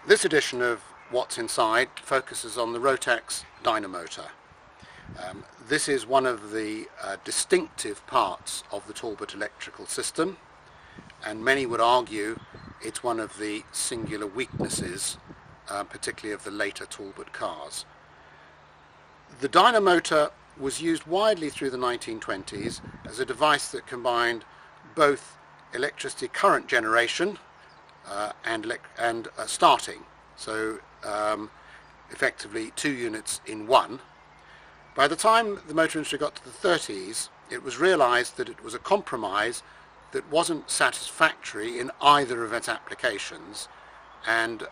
This edition of What's Inside focuses on the Rotax Dynamotor. This is one of the distinctive parts of the Talbot electrical system, and many would argue it's one of the singular weaknesses, particularly of the later Talbot cars. The dynamotor was used widely through the 1920s as a device that combined both electricity current generation and starting, so effectively two units in one. By the time the motor industry got to the 30s, it was realized that it was a compromise that wasn't satisfactory in either of its applications, and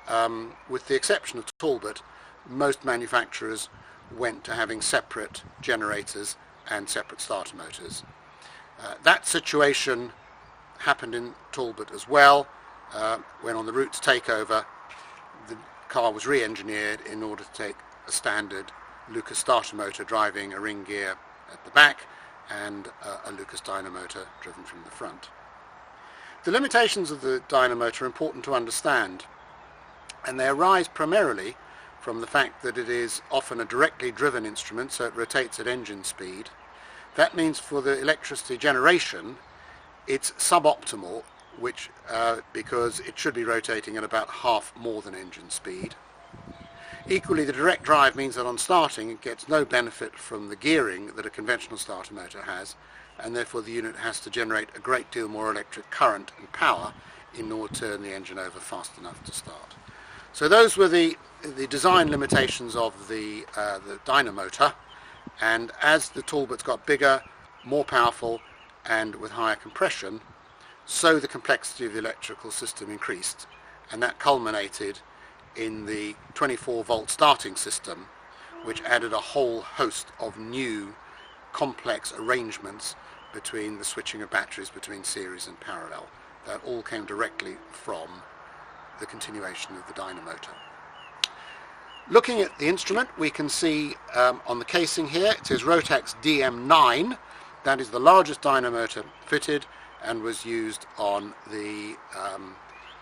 with the exception of Talbot, most manufacturers went to having separate generators and separate starter motors. That situation happened in Talbot as well, when on the route to takeover the car was re-engineered in order to take a standard Lucas starter motor driving a ring gear at the back and a Lucas dynamotor driven from the front. The limitations of the dynamotor are important to understand, and they arise primarily from the fact that it is often a directly driven instrument, so it rotates at engine speed. That means for the electricity generation it's suboptimal, because it should be rotating at about half more than engine speed. Equally, the direct drive means that on starting it gets no benefit from the gearing that a conventional starter motor has, and therefore the unit has to generate a great deal more electric current and power in order to turn the engine over fast enough to start. So those were the design limitations of the dynamotor, and as the Talbots got bigger, more powerful and with higher compression, so the complexity of the electrical system increased, and that culminated in the 24-volt starting system, which added a whole host of new complex arrangements between the switching of batteries between series and parallel. That all came directly from the continuation of the dynamotor. Looking at the instrument, we can see on the casing here it says Rotax DM9. That is the largest dynamotor fitted and was used on the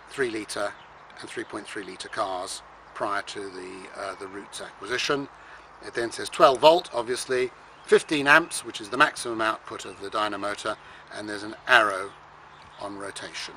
3 litre and 3.3 litre cars prior to the Roots acquisition. It then says 12 volt, obviously, 15 amps, which is the maximum output of the dynamotor, and there's an arrow on rotation.